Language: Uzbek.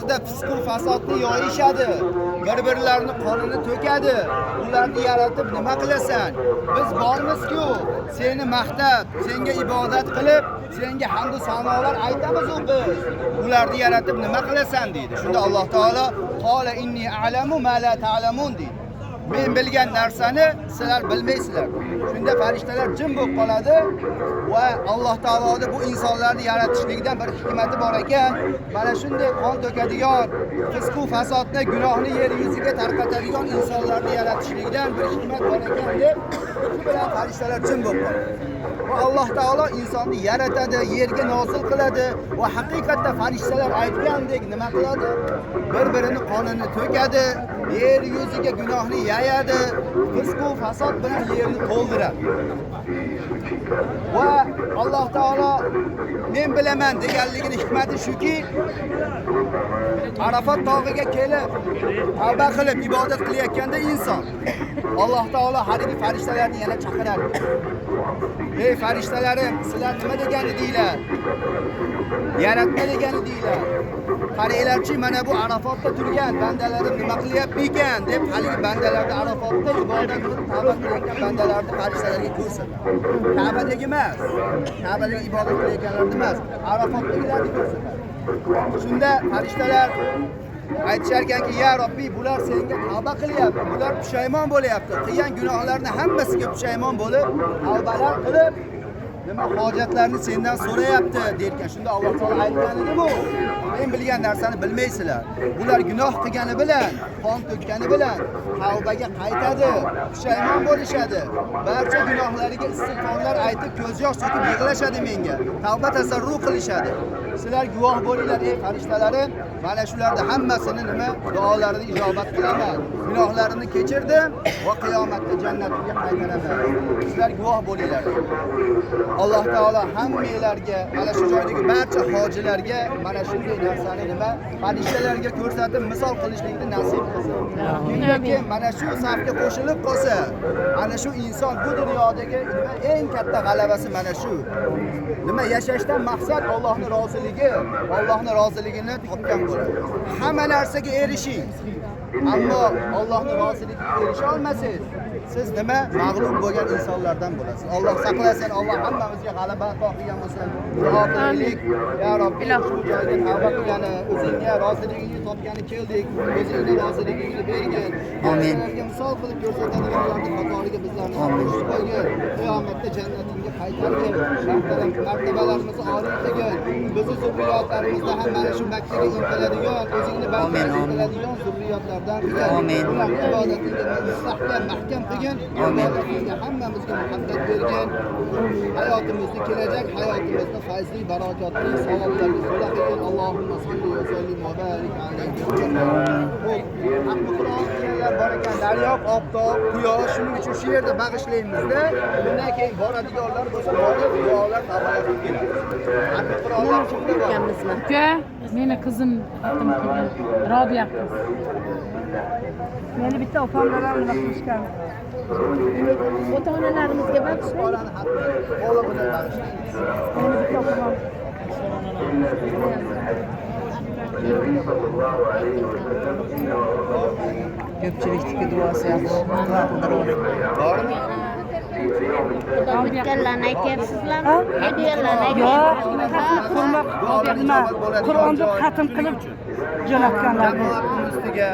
ularda fisq va fasodni yoyishadi, bir-birlarini qonini to'kadi. Ularni yaratib nima qilasan? Biz bormiz-ku, seni maqtab, senga ibodat qilib, senga hamd va sanolar aytamiz biz. Ularni yaratib nima qilasan deydi. Shunda Alloh taolo qola inni a'lamu ma la ta'lamun deydi. Men bilgan narsani sizlar bilmaysizlar. Shunda farishtalar jim bo'lib qoladi va Alloh taoloning bu insonlarni yaratishligidan bir hikmati bor ekan. Mana shunday qon to'kadigan, fisq va fasodni, gunohni yer yuziga tarqatadigan insonlarni yaratishligidan bir hikmat bor ekan deb, shu bilan farishtalar jim bo'lib qoladi. Va Alloh taolo insonni yaratadi, yerga nozil qiladi va haqiqatda farishtalar aytgandek nima qiladi? Bir-birini qonini to'kadi, yer yuziga gunohni yayadi, fisq va fasod bilan yerni to'ldiradi. Va Alloh taolo men bilaman deganligini hikmati shuki, Arafat tog'iga kelib, tavba qilib ibodat qilayotganda inson Alloh taolo haligi farishtalarni yana chaqiradi. Ey farishtalarim, sizlar nima degani deylar? Yaratma degani deylar. Qaranglarchi, mana bu Arafatda turgan bandalarim nima qilyapti ekan deb haligi bandalarni Arafatda ibodat qilib tavba qilayotgan bandalarni farishtalarga ko'rsatadi. Ka'badagi emas, Ka'badagi ibodat qilayotganlarni emas, Arafatdagilarni ko'rsatadi. Shunda farishtalar aytishar ekanki, ya Robbi, bular senga tavba qilyapti, bular pushaymon bo'lyapti, qilgan gunohlarni hammasiga pushaymon bo'lib, tavbalar qilib, nima hojatlarni sendan so'rayapti derkan. Shunda Alloh taolo aytgani bu. Men bilgan narsani bilmaysizlar. Ular gunoh qilgani bilan, qon to'kkani bilan tavbaga qaytadi, pushaymon bo'lishadi. Barcha gunohlariga istig'forlar aytib, ko'z yosh to'kib yig'lashadi menga. Tavba tasarruf qilishadi. Sizlar guvoh bo'linglar ey farishtalarim. Mana shularning hammasini nima duolarini ijobat qilaman. Gunohlarini kechirdim va qiyomatda jannatga qaytaraman. Sizlar guvoh bo'linglar. Alloh taolo hammanglarga, mana shu joydagi barcha hojilarga mana shunday narsani nima farishtalarga ko'rsatib misol qilishlikni nasib qilsin. Kimki mana shu safga qo'shilib qolsa, ana shu inson bu dunyodagi nima eng katta g'alabasi mana shu. Nima yashashdan maqsad Allohning roziligi, Allohning roziligini topgan bo'ladi. Hamma narsaga erishing. Ammo Allohning roziligiga erisha olmasangiz, siz nima mag'lub bo'lgan insonlardan bo'lasiz. Alloh saqlasin, Alloh hammamizga g'alaba ato qilgan bo'lsin. Duo qilaylik. Ya Robbi, shu joyga tavba qilgani, o'zingga roziligingni topgani keldik. O'zingning roziligingni bergin. Amin. Misol qilib ko'rsatadiganlarning qatoriga bizlarni qo'shib qo'ygin. Qiyomatda jannatingga qaytargin. Martabalarimizni oliy qilgin. Bizni zurriyotlarimizda ham mana shu Makkaga intiladigan, o'zingni barchaga intiladigan zurriyotlardan qilgin. Amin. Ularning ibodatingga mustahkam, mahkam qilgin. Ibodatingga hammamizga muhabbat bergin. Hayotimizni, kelajak hayotimizni fayzli, barakotli, savoblarga to'la qilgin. Allohumma salli va sallim va barik alayhi. Qur'on deganlar bor ekan, daryo, oftob, quyosh, shuning uchun shu yerda bag'ishlaymizda. Bundan keyin boradiganlar bo'lsa, borib duolar, tavbalar qilib Qur'onlar shunday ekanmizmi? Uka, meni qizim xotim qilgan Robiya qiz. Meni bitta opamlar nima qilishgan? Ota-onalarimizga bag'ishlaymiz. Bola bilan bag'ishlaymiz. Meni bitta opam. Ko'pchilikniki duosi yaxshi. Bormi? Bitganlarni aytyapsizlarmi? Hadiyalarni aytyapsizlarmi? Qur'onni xatm qilib jo'natganlar. Jamoatning ustiga